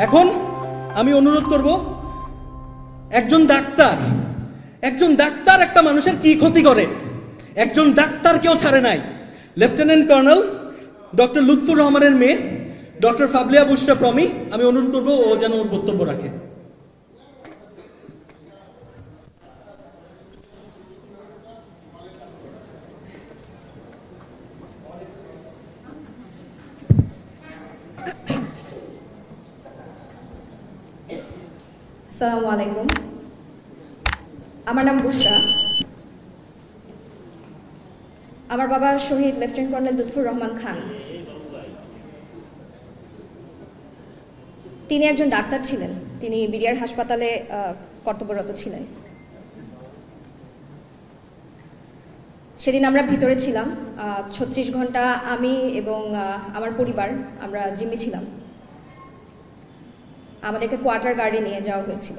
এখন আমি অনুরোধ করব, একজন ডাক্তার একটা মানুষের কি ক্ষতি করে, একজন ডাক্তার কেউ ছাড়ে নাই। লেফটেন্যান্ট কর্নেল ডক্টর লুৎফুর রহমানের মেয়ে ডক্টর ফাবলিয়া বুশরা প্রমি, আমি অনুরোধ করব ও যেন ওর বক্তব্য রাখে। আসসালামু আলাইকুম, আমার নাম বুশরা। আমার বাবা শহীদ লেফটেন্যান্ট কর্নেল লুৎফুর রহমান খান। তিনি একজন ডাক্তার ছিলেন, তিনি বিডিআর হাসপাতালে কর্তব্যরত ছিলেন। সেদিন আমরা ভিতরে ছিলাম 36 ঘন্টা, আমি এবং আমার পরিবার আমরা জিম্মি ছিলাম। আমাদেরকে কোয়ার্টার গার্ডে নিয়ে যাওয়া হয়েছিল।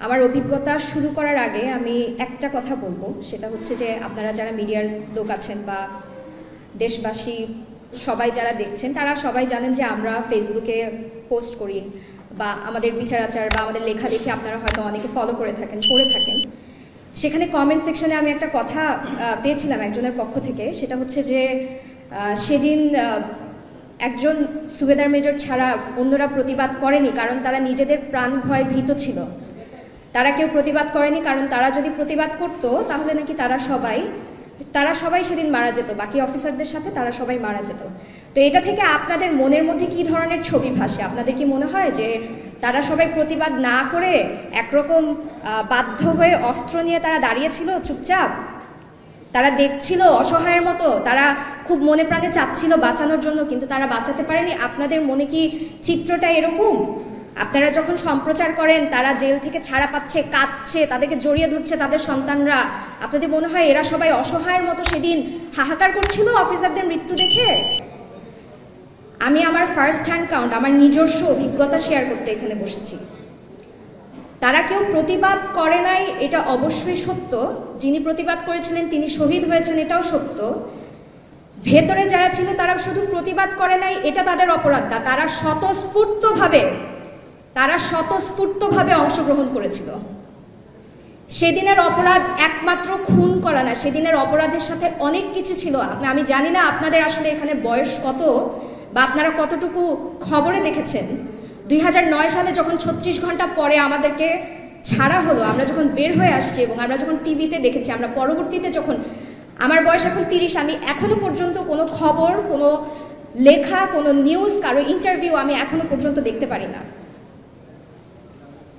আমার অভিজ্ঞতা শুরু করার আগে আমি একটা কথা বলবো, সেটা হচ্ছে যে আপনারা যারা মিডিয়ার লোক আছেন বা দেশবাসী সবাই যারা দেখছেন, তারা সবাই জানেন যে আমরা ফেসবুকে পোস্ট করি বা আমাদের বিচার আচার বা আমাদের লেখালেখি আপনারা হয়তো অনেকে ফলো করে থাকেন, পড়ে থাকেন। সেখানে কমেন্ট সেকশনে আমি একটা কথা পেয়েছিলাম একজনের পক্ষ থেকে, সেটা হচ্ছে যে সেদিন একজন সুবেদার মেজর ছাড়া অন্যরা প্রতিবাদ করেনি কারণ তারা নিজেদের প্রাণ ভয় ভীত ছিল। তারা কেউ প্রতিবাদ করেনি কারণ তারা যদি প্রতিবাদ করতো তাহলে নাকি তারা সবাই সেদিন মারা যেত, বাকি অফিসারদের সাথে তারা সবাই মারা যেত। তো এটা থেকে আপনাদের মনের মধ্যে কি ধরনের ছবি ভাসে? আপনাদের কি মনে হয় যে তারা সবাই প্রতিবাদ না করে একরকম বাধ্য হয়ে অস্ত্র নিয়ে তারা দাঁড়িয়েছিল চুপচাপ, তারা দেখছিল অসহায়ের মতো, তারা খুব মনে প্রাণে চাচ্ছিল বাঁচানোর জন্য কিন্তু তারা বাঁচাতে পারেনি? আপনাদের মনে কি চিত্রটা এরকম? আপনারা যখন সম্প্রচার করেন তারা জেল থেকে ছাড়া পাচ্ছে, কাঁদছে, তাদেরকে জড়িয়ে ধরছে তাদের সন্তানরা, আপনাদের মনে হয় এরা সবাই অসহায়ের মতো সেদিন হাহাকার করছিল অফিসারদের মৃত্যু দেখে? আমি আমার ফার্স্ট হ্যান্ড কাউন্ট, আমার নিজস্ব অভিজ্ঞতা শেয়ার করতে এখানে বসেছি। তারা কেউ প্রতিবাদ করে নাই, এটা অবশ্যই সত্য। যিনি প্রতিবাদ করেছিলেন তিনি শহীদ হয়েছেন, এটাও সত্য। ভেতরে যারা ছিল তারা শুধু প্রতিবাদ করে নাই, এটা তাদের অপরাধ না, তারা স্বতঃস্ফূর্তভাবে অংশগ্রহণ করেছিল। সেদিনের অপরাধ একমাত্র খুন করা না, সেদিনের অপরাধের সাথে অনেক কিছু ছিল। আমি জানি না আপনাদের আসলে এখানে বয়স কত বা আপনারা কতটুকু খবরে দেখেছেন। 2009 সালে যখন 36 ঘন্টা পরে আমাদেরকে ছাড়া হলো, আমরা যখন বের হয়ে আসছি এবং আমরা যখন টিভিতে দেখেছি, আমরা পরবর্তীতে যখন, আমার বয়স এখন 30, আমি এখনো পর্যন্ত কোনো খবর, কোনো লেখা, কোনো নিউজ, কারো ইন্টারভিউ আমি এখনো পর্যন্ত দেখতে পারি না।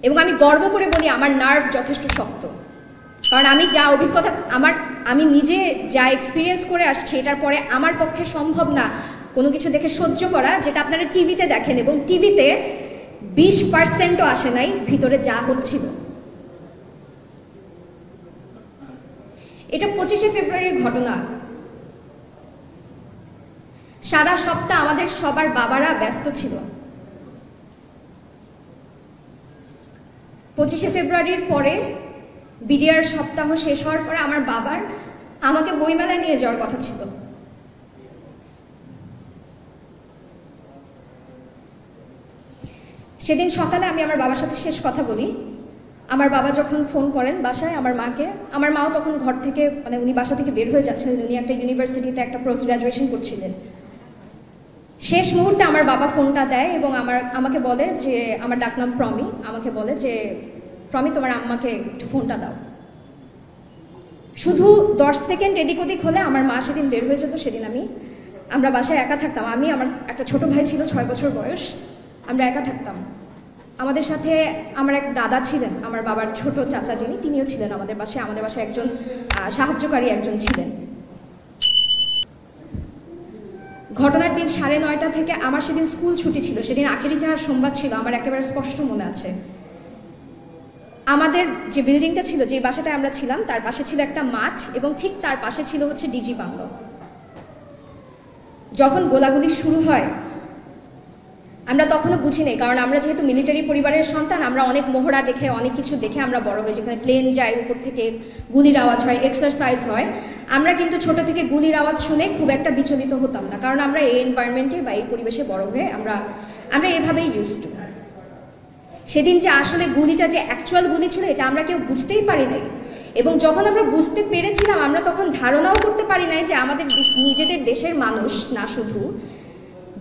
এবং আমি গর্ব করে বলি আমার নার্ভ যথেষ্ট শক্ত, কারণ আমি যা অভিজ্ঞতা, আমি নিজে যা এক্সপিরিয়েন্স করে আসছি, এটার পরে আমার পক্ষে সম্ভব না কোনো কিছু দেখে সহ্য করা যেটা আপনারা টিভিতে দেখেন। এবং টিভিতে 20%ও আসে নাই ভিতরে যা হচ্ছিল। এটা 25শে ফেব্রুয়ারির ঘটনা। সারা সপ্তাহ আমাদের সবার বাবারা ব্যস্ত ছিল। 25শে ফেব্রুয়ারির পরে বিডিআর সপ্তাহ শেষ হওয়ার পরে আমার বাবার আমাকে বইমেলায় নিয়ে যাওয়ার কথা ছিল। সেদিন সকালে আমি আমার বাবার সাথে শেষ কথা বলি। আমার বাবা যখন ফোন করেন বাসায় আমার মাকে, আমার মাও তখন ঘর থেকে, মানে উনি বাসা থেকে বের হয়ে যাচ্ছিলেন, উনি একটা ইউনিভার্সিটিতে একটা পোস্ট গ্রাজুয়েশন করছিলেন। শেষ মুহূর্তে আমার বাবা ফোনটা দেয় এবং আমাকে বলে যে, আমার ডাকনাম প্রমি, আমাকে বলে যে প্রমি তোমার আম্মাকে একটু ফোনটা দাও। শুধু 10 সেকেন্ড এদিক ওদিক হলে আমার মা সেদিন বের হয়ে যেত। সেদিন আমরা বাসায় একা থাকতাম। আমার একটা ছোট ভাই ছিল 6 বছর বয়স, আমরা একা থাকতাম। আমাদের সাথে আমার এক দাদা ছিলেন, আমার বাবার ছোট চাচা যিনি, তিনিও ছিলেন আমাদের বাসায় একজন সাহায্যকারী একজন ছিলেন। ঘটনার দিন 9:30 থেকে আমার সেদিন স্কুল ছুটি ছিল, সেদিন আখেরি চাহার সোমবার ছিল, আমার একেবারে স্পষ্ট মনে আছে। আমাদের যে বিল্ডিংটা ছিল, যে বাসাটায় আমরা ছিলাম, তার পাশে ছিল একটা মাঠ এবং ঠিক তার পাশে ছিল হচ্ছে ডিজি বাংলো। যখন গোলাগুলি শুরু হয় আমরা তখনও বুঝি নেই, কারণ আমরা যেহেতু মিলিটারি পরিবারের সন্তান, আমরা অনেক মহড়া দেখে অনেক কিছু দেখে আমরা বড় হই, যেখানে প্লেন যায়, উপর থেকে গুলির আওয়াজ হয়, এক্সারসাইজ হয়। আমরা কিন্তু ছোট থেকে গুলির আওয়াজ শুনে খুব একটা বিচলিত হতাম না, কারণ আমরা এই এনভায়রনমেন্টে বা এই পরিবেশে বড় হয়ে আমরা এভাবেই ইউজ টু। সেদিন যে আসলে গুলিটা যে অ্যাকচুয়াল গুলি ছিল এটা আমরা কেউ বুঝতেই পারি নাই, এবং যখন আমরা বুঝতে পেরেছিলাম আমরা তখন ধারণাও করতে পারি নাই যে আমাদের নিজেদের দেশের মানুষ না, শুধু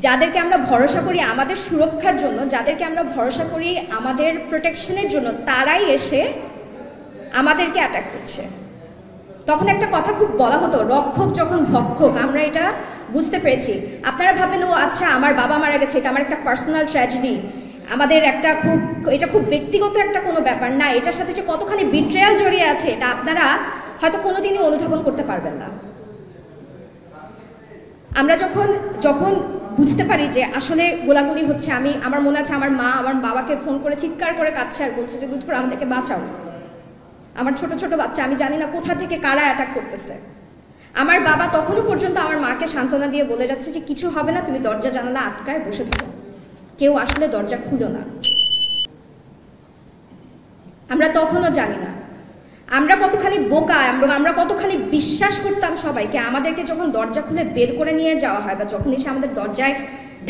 যাদেরকে আমরা ভরসা করি আমাদের সুরক্ষার জন্য, যাদেরকে আমরা ভরসা করি আমাদের প্রোটেকশনের জন্য, তারাই এসে আমাদেরকে অ্যাটাক করছে। তখন একটা কথা খুব বলা হতো, রক্ষক যখন ভক্ষক। আমরা এটা বুঝতে পেরেছি। আপনারা ভাবেন ও আচ্ছা আমার বাবা মারা গেছে, এটা আমার একটা পার্সোনাল ট্র্যাজেডি, আমাদের একটা এটা খুব ব্যক্তিগত একটা কোনো ব্যাপার না, এটার সাথে যে কতখানি বিট্রেয়াল জড়িয়ে আছে এটা আপনারা হয়তো কোনোদিনই অনুধাবন করতে পারবেন না। আমরা যখন বুঝতে পারি যে আসলে গোলাগুলি হচ্ছে, আমার মনে আছে আমার মা আমার বাবাকে ফোন করে চিৎকার করে কাঁদছে আর বলছে যে লুৎফর আমাদেরকে বাঁচাও, আমার ছোট ছোট বাচ্চা, আমি জানি না কোথা থেকে কারা অ্যাটাক করতেছে। আমার বাবা তখনও পর্যন্ত আমার মাকে সান্ত্বনা দিয়ে বলে যাচ্ছে যে কিছু হবে না, তুমি দরজা জানালা আটকায় বসে থাকো, কেউ আসলে দরজা খুলো না। আমরা তখনও জানি না আমরা কতখানি বোকা, আমরা কতখানি বিশ্বাস করতাম সবাইকে। আমাদেরকে যখন দরজা খুলে বের করে নিয়ে যাওয়া হয় বা যখন এসে আমাদের দরজায়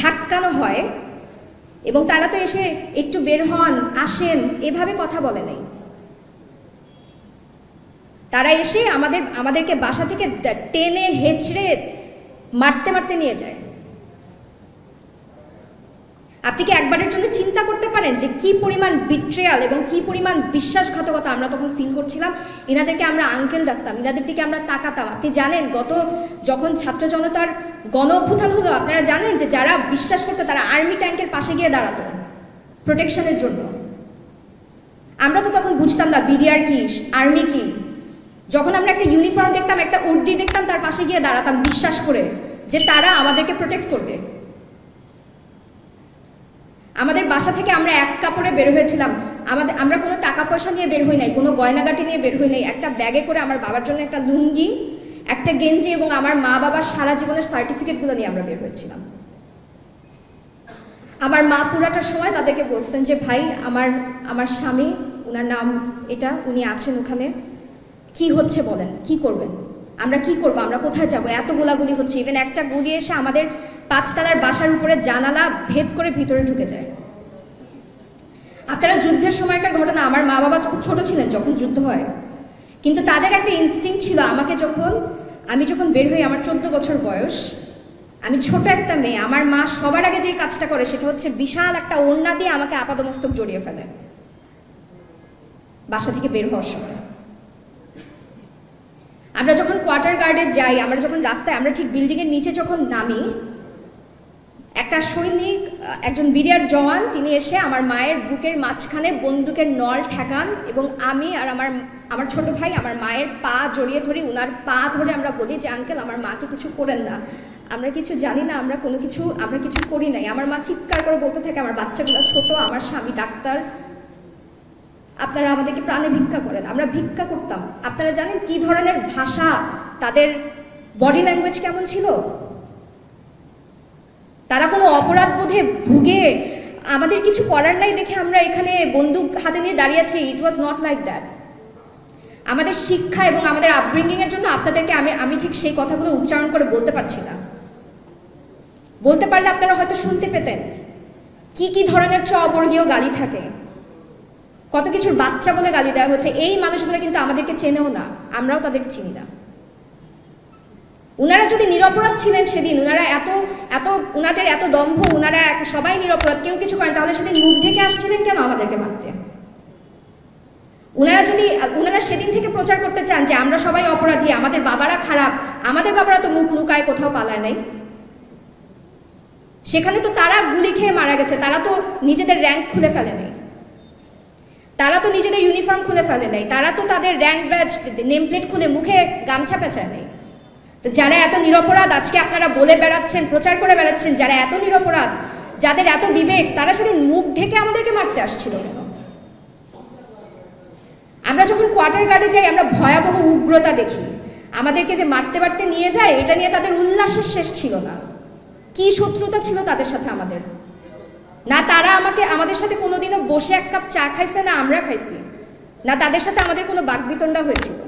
ধাক্কানো হয়, এবং তারা তো এসে একটু বের হন, আসেন, এভাবে কথা বলে নাই। তারা এসে আমাদেরকে বাসা থেকে টেনে হেঁচড়ে মারতে মারতে নিয়ে যায়। আপনি কি একবারের জন্য চিন্তা করতে পারেন যে কি পরিমাণ বিট্রেয়াল এবং কি পরিমাণ বিশ্বাসঘাতকতা আমরা তখন ফিল করছিলাম? এনাদেরকে আমরা আঙ্কেল রাখতাম, এনাদের দিকে আমরা তাকাতাম। আপনি জানেন যখন ছাত্র জনতার গণ অভ্যুত্থান হলো, আপনারা জানেন যে যারা বিশ্বাস করতো তারা আর্মি ট্যাঙ্কের পাশে গিয়ে দাঁড়াতো প্রোটেকশনের জন্য। আমরা তো তখন বুঝতাম না বিডিআর কি, আর্মি কি। যখন আমরা একটা ইউনিফর্ম দেখতাম, একটা উর্দি দেখতাম, তার পাশে গিয়ে দাঁড়াতাম বিশ্বাস করে যে তারা আমাদেরকে প্রোটেক্ট করবে। আমাদের বাসা থেকে আমরা এক কাপড়ে বের হয়েছিলাম, আমরা কোনো টাকা পয়সা নিয়ে বের হই নাই, কোনো গয়নাগাটি নিয়ে বের হই নাই। একটা ব্যাগে করে আমার বাবার জন্য একটা লুঙ্গি, একটা গেঞ্জি এবং আমার মা বাবার সারা জীবনের সার্টিফিকেটগুলো নিয়ে আমরা বের হয়েছিলাম। আমার মা পুরাটা সময় তাদেরকে বলছেন যে ভাই আমার স্বামী, ওনার নাম এটা, উনি আছেন ওখানে, কি হচ্ছে বলেন, কি করবেন, আমরা কি করবো, আমরা কোথায় যাবো, এত গোলাগুলি হচ্ছে। ইভেন একটা গুলি এসে আমাদের 5 তলার বাসার উপরে জানালা ভেদ করে ভিতরে ঢুকে যায়। আপনারা যুদ্ধের সময়কার ঘটনা, আমার মা বাবা খুব ছোট ছিলেন যখন যুদ্ধ হয়, কিন্তু তাদের একটা ইনস্টিংক্ট ছিল। আমি যখন বের হই, আমার 14 বছর বয়স, আমি ছোট একটা মেয়ে, আমার মা সবার আগে যে কাজটা করে সেটা হচ্ছে বিশাল একটা ওড়না দিয়ে আমাকে আপাদমস্তক জড়িয়ে ফেলে বাসা থেকে বের হওয়ার সময়। আমরা যখন কোয়ার্টার গার্ডে যাই, আমরা যখন রাস্তায়, আমরা ঠিক বিল্ডিংয়ের নিচে যখন নামি, একটা সৈনিক, একজন বিডিআর জওয়ান, তিনি এসে আমার মায়ের বুকের মাঝখানে বন্দুকের নল ঠেকান, এবং আমি আর আমার ছোট ভাই আমার মায়ের পা জড়িয়ে ধরি। ওনার পা ধরে আমরা বলি যে আঙ্কেল আমার মাকে কিছু করেন না, আমরা কিছু জানি না, আমরা কিছু করি নাই। আমার মা চিৎকার করে বলতে থাকে আমার বাচ্চাগুলো ছোট, আমার স্বামী ডাক্তার, আপনারা আমাদেরকে প্রাণে ভিক্ষা করেন। আমরা ভিক্ষা করতাম। আপনারা জানেন কি ধরনের ভাষা, তাদের বডি ল্যাঙ্গুয়েজ কেমন ছিল? তারা কোনো অপরাধ বোধে ভুগে আমাদের কিছু করার নাই দেখে আমরা এখানে বন্দুক হাতে নিয়ে দাঁড়িয়ে আছি। ইট ওয়াজ নট লাইক দ্যাট। আমাদের শিক্ষা এবং আমাদের আপব্রিঙ্গিং এর জন্য আপনাদেরকে আমি ঠিক সেই কথাগুলো উচ্চারণ করে বলতে পারছি না। বলতে পারলে আপনারা হয়তো শুনতে পেতেন কি কি ধরনের অবর্গীয় গালি থাকে, কত কিছুর বাচ্চা বলে গালি দেওয়া হচ্ছে। এই মানুষগুলো কিন্তু আমাদেরকে চেনেও না, আমরাও তাদেরকে চিনি না। উনারা যদি নিরপরাধ ছিলেন সেদিন, উনাদের এত দম্ভ, উনারা সবাই নিরপরাধ, কেউ কিছু করেন, তাহলে সেদিন মুখ ঢেকে আসছিলেন কেন আমাদেরকে মারতে? উনারা সেদিন থেকে প্রচার করতে চান যে আমরা সবাই অপরাধী, আমাদের বাবারা খারাপ, আমাদের বাবারা তো মুখ লুকায় কোথাও পালায় নাই। সেখানে তো তারা গুলি খেয়ে মারা গেছে, তারা তো নিজেদের র্যাঙ্ক খুলে ফেলে নেই, তারা তো নিজেদের ইউনিফর্ম খুলে ফেলে নেই, তারা তো তাদের র্যাঙ্ক ব্যাজ নেম প্লেট খুলে মুখে গামছা পেঁচায় নেই। তো যারা এত নিরপরাধ আজকে আপনারা বলে বেড়াচ্ছেন, প্রচার করে বেড়াচ্ছেন, যারা এত নিরপরাধ, যাদের এত বিবেক, তারা সেদিন মুখ ঢেকে আমাদেরকে মারতে আসছিল কেন? আমরা যখন কোয়ার্টার গার্ডে যাই আমরা ভয়াবহ উগ্রতা দেখি। আমাদেরকে যে মারতে মারতে নিয়ে যায়, এটা নিয়ে তাদের উল্লাসের শেষ ছিল না। কি শত্রুতা ছিল তাদের সাথে আমাদের। না তারা আমাদের সাথে কোনোদিনও বসে এক কাপ চা খাইছে, না আমরা খাইছি, না তাদের সাথে আমাদের কোনো বাকবিতণ্ডা হয়েছিল।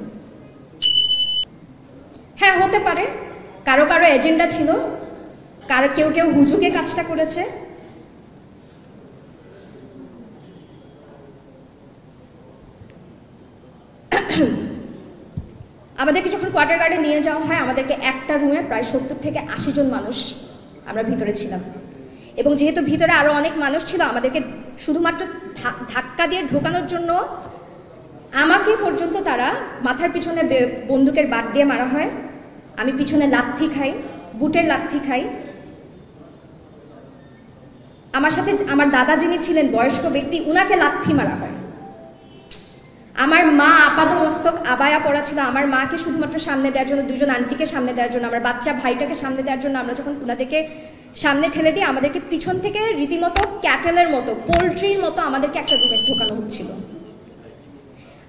হ্যাঁ, হতে পারে কারো কারো এজেন্ডা ছিল, কেউ কেউ হুজুগে কাজটা করেছে। আমাদেরকে যখন কোয়ার্টার গার্ডে নিয়ে যাওয়া হয়, আমাদেরকে একটা রুমে প্রায় 70 থেকে 80 জন মানুষ আমরা ভিতরে ছিলাম, এবং যেহেতু ভিতরে আরো অনেক মানুষ ছিল, আমাদেরকে শুধুমাত্র ধাক্কা দিয়ে ঢোকানোর জন্য আমাকে পর্যন্ত তারা মাথার পিছনে বন্দুকের বাট দিয়ে মারা হয়। আমি পিছনে লাথি খাই, বুটের লাথি খাই। আমার সাথে আমার দাদা যিনি ছিলেন বয়স্ক ব্যক্তি, উনাকে লাথি মারা হয়। আমার মা আপাদমস্তক আবায়া পরা ছিল, আমার মাকে শুধুমাত্র সামনে দেওয়ার জন্য, দুজন আন্টিকে সামনে দেওয়ার জন্য, আমার বাচ্চা ভাইটাকে সামনে দেওয়ার জন্য আমরা যখন উনাদেরকে সামনে ঠেলে দিই, আমাদেরকে পিছন থেকে রীতিমতো ক্যাটেলের মতো, পোলট্রির মতো আমাদেরকে একটা রুমে ঢোকানো হচ্ছিল।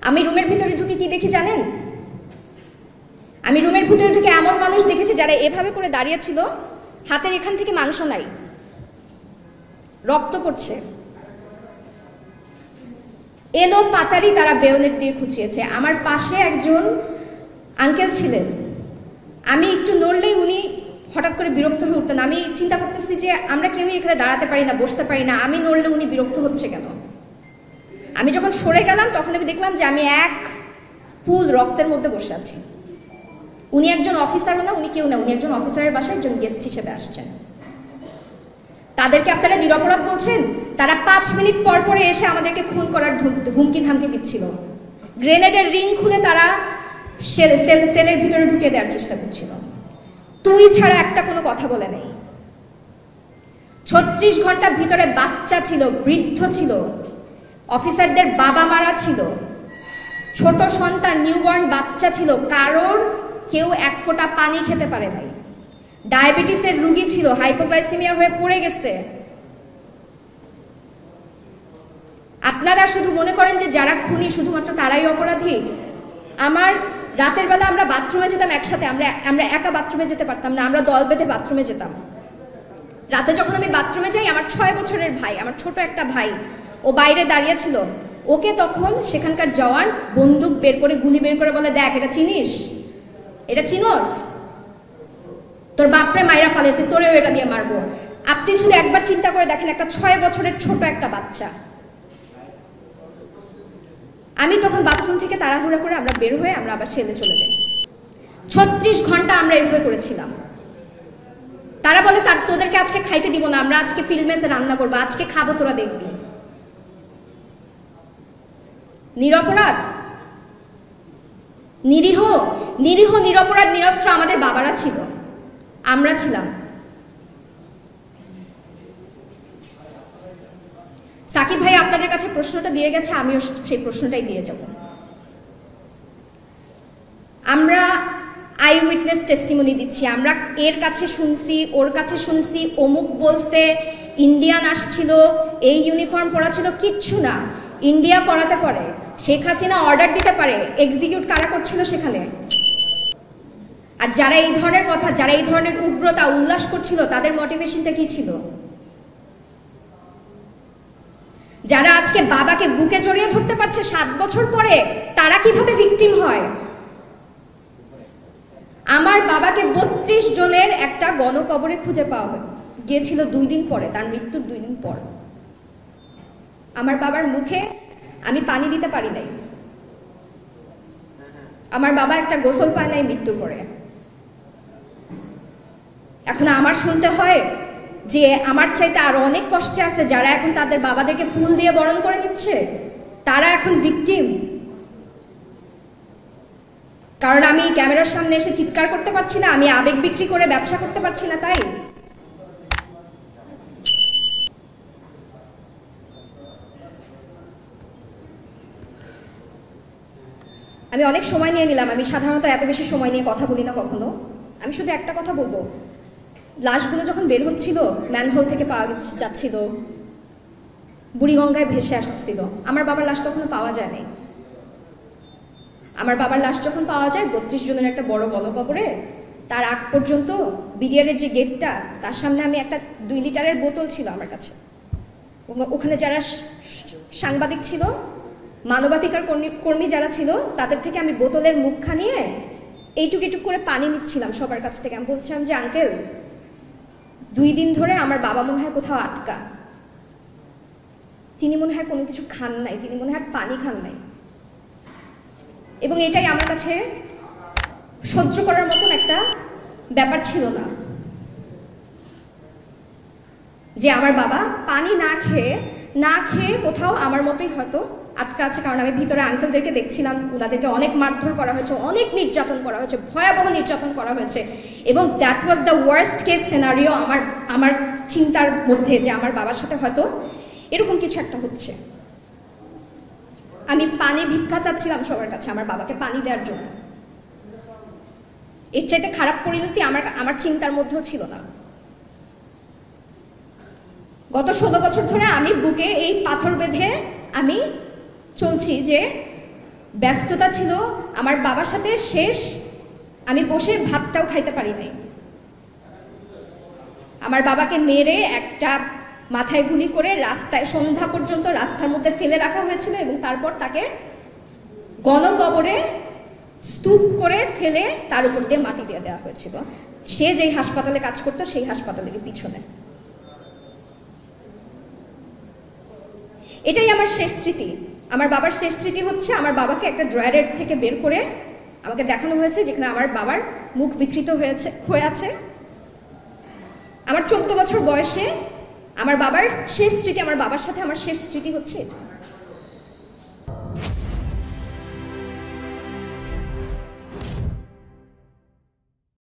আমি রুমের ভিতরে ঢুকে কি দেখি জানেন? আমি রুমের ভিতরে ঢুকে এমন মানুষ দেখেছি যারা এভাবে করে দাঁড়িয়েছিল, হাতের এখান থেকে মাংস নাই, রক্ত পড়ছে, এলো পাতারি তারা বেয়নেট দিয়ে খুঁচিয়েছে। আমার পাশে একজন আঙ্কেল ছিলেন, আমি একটু নড়লেই উনি হঠাৎ করে বিরক্ত হয়ে উঠতেন। আমি চিন্তা করতেছি যে আমরা কেউই এখানে দাঁড়াতে পারি না, বসতে পারি না, আমি নড়লে উনি বিরক্ত হচ্ছে কেন? আমি যখন সরে গেলাম তখন আমি দেখলাম যে আমি এক পুল রক্তের মধ্যে বসে আছি। উনি একজন অফিসারও না, উনি কেউ না, উনি একজন অফিসারের বাসায় একজন গেস্ট হিসেবে আসছেন। তাদেরকে আপনারা নিরপরাধ বলছেন? তারা 5 মিনিট পর পরে এসে আমাদেরকে খুন করার হুমকি ধামকি দিচ্ছিল। গ্রেনেডের রিং খুলে তারা সেলের ভিতরে ঢুকে দেওয়ার চেষ্টা করছিল। তুই ছাড়া একটা কোনো কথা বলে নেই। 36 ঘন্টা ভিতরে বাচ্চা ছিল, বৃদ্ধ ছিল, অফিসারদের বাবা মারা ছিল, ছোট সন্তান নিউবর্ন বাচ্চা ছিল, কারোর কেউ এক ফোঁটা পানি খেতে পারে নাই। ডায়াবেটিসের রোগী ছিল, হাইপোগ্লাইসেমিয়া হয়ে পড়ে গেছে। আপনারা শুধু মনে করেন যে যারা খুনি শুধুমাত্র তারাই অপরাধী। আমার রাতের বেলা আমরা বাথরুমে যেতাম একসাথে, আমরা একা বাথরুমে যেতে পারতাম না, আমরা দল বেঁধে বাথরুমে যেতাম। রাতে যখন আমি বাথরুমে যাই, আমার 6 বছরের ভাই, আমার ছোট একটা ভাই, ও বাইরে দাঁড়িয়ে ছিল। ওকে তখন সেখানকার জওয়ান বন্দুক বের করে, গুলি বের করে বলে, দেখ এটা চিনিস, এটা চিনোস, তোর বাপরে মাইরা ফালেছে, তোরেও এটা দিয়ে মারবো। আপনি শুধু একবার চিন্তা করে দেখেন, একটা 6 বছরের ছোট একটা বাচ্চা। আমি তখন বাথরুম থেকে তাড়াহুড়া করে আমরা বের হয়ে আমরা আবার সেলে চলে যাই। 36 ঘন্টা আমরা এভাবে করেছিলাম। তারা বলে তোদেরকে আজকে খাইতে দিব না, আমরা আজকে ফিল্ড মেসে রান্না করবো, আজকে খাবো, তোরা দেখবি। নিরপরাধ, নিরীহ, নিরপরাধ, নিরস্ত্র আমাদের বাবারা ছিল, আমরা ছিলাম। সাকিব ভাই আপনাদের কাছে প্রশ্নটা দিয়ে গেছে, আমিও সেই প্রশ্নটাই দিয়ে যাব। আমরা আই উইটনেস টেস্টিমনি দিচ্ছি, আমরা এর কাছে শুনছি, ওর কাছে শুনছি, অমুক বলছে, ইন্ডিয়ান আসছিল, এই ইউনিফর্ম পরা ছিল, কিচ্ছু না। ইন্ডিয়া করাতে পারে, শেখ হাসিনা অর্ডার দিতে পারে, এক্সিকিউট কারা করছিল সেখানে? আর যারা এই ধরনের কথা, যারা এই ধরনের উগ্রতা উল্লাস করছিল, তাদের মোটিভেশনটা কি ছিল? যারা আজকে বাবাকে বুকে জড়িয়ে ধরতে পারছে 7 বছর পরে, তারা কিভাবে ভিকটিম হয়? আমার বাবাকে 32 জনের একটা গণকবরে খুঁজে পাওয়া গিয়েছিল 2 দিন পরে, তার মৃত্যুর 2 দিন পর। আমার বাবার মুখে আমি পানি দিতে পারি নাই, আমার বাবা একটা গোসল পায় নাই মৃত্যুর পরে। এখন আমার শুনতে হয় যে আমার চাইতে আরো অনেক কষ্টে আছে যারা এখন তাদের বাবাদেরকে ফুল দিয়ে বরণ করে নিচ্ছে, তারা এখন ভিকটিম। কারণ আমি ক্যামেরার সামনে এসে চিৎকার করতে পারছি না, আমি আবেগ বিক্রি করে ব্যবসা করতে পারছি না, তাই? আমি অনেক সময় নিয়ে নিলাম, আমি সাধারণত এত বেশি সময় নিয়ে কথা বলি না কখনো। আমি শুধু একটা কথা বলবো, লাশগুলো যখন বের হচ্ছিল, ম্যানহোল থেকে পাওয়া যাচ্ছিল, বুড়িগঙ্গায় ভেসে আসছিল, আমার বাবার লাশ তখনও পাওয়া যায় নাই। আমার বাবার লাশ যখন পাওয়া যায় 32 জনের একটা বড় গণকবরে, তার আগ পর্যন্ত বিডিআরের যে গেটটা, তার সামনে আমি একটা 2 লিটারের বোতল ছিল আমার কাছে, ওখানে যারা সাংবাদিক ছিল, মানবাধিকার কর্মী যারা ছিল, তাদের থেকে আমি বোতলের মুখখানা নিয়ে এইটুক এইটুক করে পানি নিচ্ছিলাম সবার কাছ থেকে। আমি বলছিলাম যে আঙ্কেল 2 দিন ধরে আমার বাবা মনে হয় কোথাও আটকা, তিনি মনে হয় কোনো কিছু খান নাই, তিনি মনে হয় পানি খান নাই। এবং এটাই আমার কাছে সহ্য করার মতন একটা ব্যাপার ছিল না, যে আমার বাবা পানি না খেয়ে কোথাও আমার মতোই হয়তো আটকা আছে। কারণ আমি ভিতরে আঙ্কেলদেরকে দেখছিলাম, ওনাদেরকে অনেক মারধর করা হয়েছে, অনেক নির্যাতন করা হয়েছে, ভয়াবহ নির্যাতন করা হয়েছে। এবং that was the worst case scenario আমার চিন্তার মধ্যে, যে আমার বাবার সাথে হয়তো এরকম কিছু একটা হচ্ছে। আমি পানি ভিক্ষা চাচ্ছিলাম সবার কাছে আমার বাবাকে পানি দেওয়ার জন্য। এর চাইতে খারাপ পরিণতি আমার চিন্তার মধ্যেও ছিল না। গত 16 বছর ধরে আমি বুকে এই পাথর বেঁধে আমি চলছি, যে ব্যস্ততা ছিল আমার বাবার সাথে শেষ আমি বসে ভাতটাও খাইতে পারি নাই। আমার বাবাকে মেরে একটা মাথায় গুলি করে রাস্তায় সন্ধ্যা পর্যন্ত রাস্তার মধ্যে ফেলে রাখা হয়েছিল, এবং তারপর তাকে গণকবরে স্তূপ করে ফেলে তার উপর দিয়ে মাটি দিয়ে দেওয়া হয়েছিল, সে যেই হাসপাতালে কাজ করতো সেই হাসপাতালের পিছনে। এটাই আমার শেষ স্মৃতি। আমার বাবার শেষ স্মৃতি হচ্ছে আমার বাবাকে একটা ড্রয়ারের থেকে বের করে আমাকে দেখানো হয়েছে, যেখানে আমার বাবার মুখ বিকৃত হয়ে আছে। আমার 14 বছর বয়সে আমার বাবার শেষ স্মৃতি, আমার বাবার সাথে আমার শেষ স্মৃতি হচ্ছে এটা।